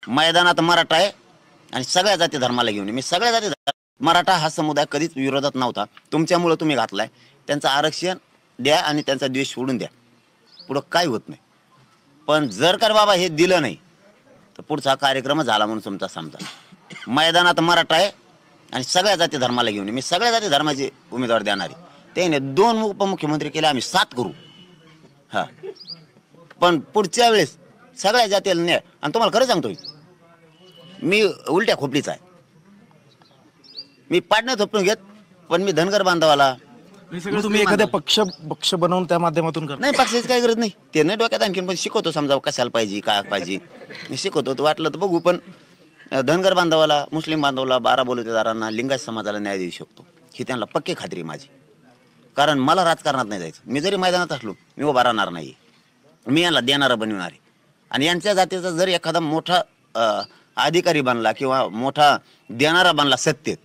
मैदानात मराठा आहे आणि सगळ्या जाती धर्माला घेऊन मी सगळ्या जाती मराठा हा समुदाय कधीच विरोधात नव्हता, तुमच्यामुळे तुम्ही घातलाय. त्यांचं आरक्षण द्या आणि त्यांचा द्वेष सोडून द्या, पुढं काय होत नाही. पण जर का बाबा हे दिलं नाही तर पुढचा कार्यक्रम झाला म्हणून तुमचा समजा. मैदानात मराठा आहे आणि सगळ्या जाती धर्माला घेऊन मी सगळ्या जाती धर्माचे उमेदवार देणार आहे. त्याने 2 उपमुख्यमंत्री केले, आम्ही 7 करू. हा, पण पुढच्या वेळेस सगळ्या जातीला न्याय. आणि तुम्हाला खरं सांगतोय, मी उलट्या खोपडीचा आहे. मी पाडण्यात थोपटून घेत, पण मी धनगर बांधवाला तुम्ही एखाद्या पक्ष बनवून त्या माध्यमातून करता? नाही, पक्षाची काही गरज नाही. ते नाही डोक्यात आणखीन, पण शिकवतो समजा कशाला पाहिजे काय पाहिजे मी शिकवतो. तर वाटलं तर बघू. पण धनगर बांधवाला, मुस्लिम बांधवाला, 12 बलुतेदारांना, लिंगायत समाजाला न्याय देऊ शकतो ही त्यांना पक्की खात्री माझी. कारण मला राजकारणात नाही जायचं. मी जरी मैदानात असलो मी उभा राहणार नाही, मी यांना देणारा बनवणार आहे. आणि यांच्या जातीचा जर एखादा मोठा अधिकारी बनला किंवा मोठा देणारा बनला सत्तेत,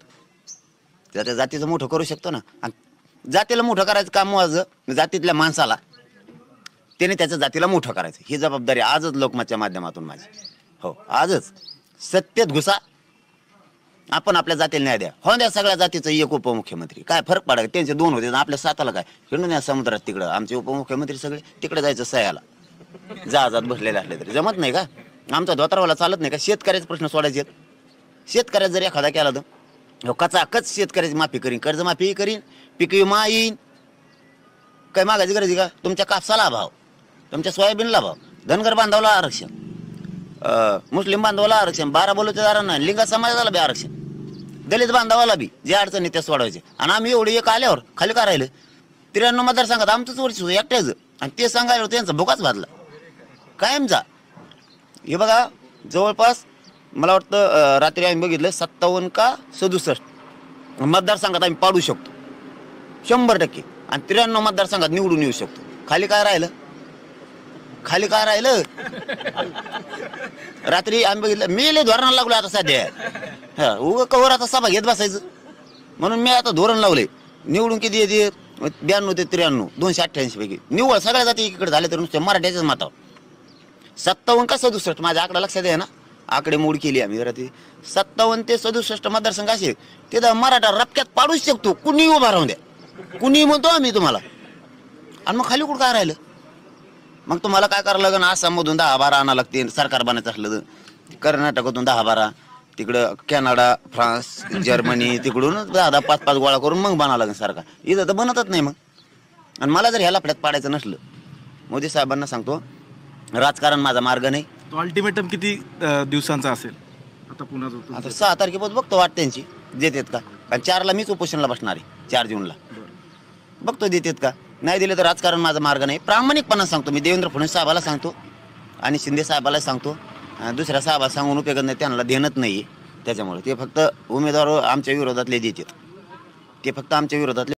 तर त्या जातीचं मोठं करू शकतो ना. आणि जातीला मोठं करायचं काम माझं, जातीतल्या माणसाला त्याने त्याच्या जातीला मोठं करायचं ही जबाबदारी आजच लोकमतच्या माध्यमातून माझी. हो, आजच सत्तेत घुसा, आपण आपल्या जातीला न्याय द्या. हो द्या, सगळ्या जातीचं एक उपमुख्यमंत्री. काय फरक पडाय, त्यांचे 2 होते आपल्या 7ला काय हिंडून या समुद्रात. तिकडं आमचे उपमुख्यमंत्री सगळे तिकडे जायचं सह्याला, जहाजात बसलेले असले तरी जमत नाही का? आमचा धोत्रावाला चालत नाही का? शेतकऱ्याचे प्रश्न सोडायचे. शेतकऱ्याचा जर एखादा केला तर कचाकच शेतकऱ्याची माफी करीन, कर्जमाफी करीन, पीक विमा येईन. काय मागायची गरज आहे का? तुमच्या कापसाला भाव, तुमच्या सोयाबीनला भाव, धनगर बांधवाला आरक्षण, मुस्लिम बांधवाला आरक्षण, 12 बलुतेदारांना, लिंगायत समाजाला बी आरक्षण, दलित बांधवाला बी जे अडचणी त्या सोडवायचे. आणि आम्ही एवढे एक आल्यावर खाली का राहिलं? 93 मतदारसंघात आमचंच वर्ष एकट्याचं, आणि ते सांगायला त्यांचा भुकाच भाजला कायमचा. हे बघा, जवळपास मला वाटतं रात्री आम्ही बघितलं 57 का 67 मतदारसंघात आम्ही पाडू शकतो 100%. आणि 93 मतदारसंघात निवडून येऊ शकतो. खाली काय राहिलं? खाली काय राहिलं? रात्री आम्ही बघितलं. मी लय धोरणाला लागलो आता सध्या. हा, उगा कवर आता सभा घेत बसायचं म्हणून मी आता धोरण लावले. निवडून किती येते? 92 ते 93, 288 पैकी निवड सगळ्या जाती इकडे झाले तर नुसते मराठ्याच्याच मातावर. 57 का 67 माझ्या आकडा लक्षात आहे ना, आकडे मोड केली आम्ही जरा. ती 57 ते 67 मतदारसंघ असे तिथं मराठा रपक्यात पाडूच शकतो. कुणी उभा राहून द्या, कुणी म्हणतो आम्ही तुम्हाला. आणि मग खाली कुठं काय राहिलं? मग तुम्हाला काय करावं लागेल? आसाममधून 10-12 आणावं लागते. सरकार बनायचं असलं तर कर्नाटकातून 10-12, तिकडं कॅनडा, फ्रान्स, जर्मनी, तिकडून 10-10, 5-5 गोळा करून मग बनावं लागेल सरकार. इथं तर बनतच नाही. मग आणि मला जर ह्याला फड्यात पाडायचं नसलं, मोदी साहेबांना सांगतो, राजकारण माझा मार्ग नाही. तो अल्टिमेटम किती दिवसांचा असेल? आता पुन्हा आता 6 तारखेपासून बघतो वाट त्यांची देतात का. कारण 4ला मीच उपोषणला बसणार आहे, 4 जूनला. बघतो देतात का. नाही दिले तर राजकारण माझा मार्ग नाही. प्रामाणिकपणा सांगतो मी. देवेंद्र फडणवीस साहेबाला सांगतो आणि शिंदे साहेबाला सांगतो. दुसऱ्या साहेबाला सांगून उपयोग नाही, त्यांना देणत नाही. त्याच्यामुळे ते फक्त उमेदवार आमच्या विरोधातले देतात. ते फक्त आमच्या विरोधातले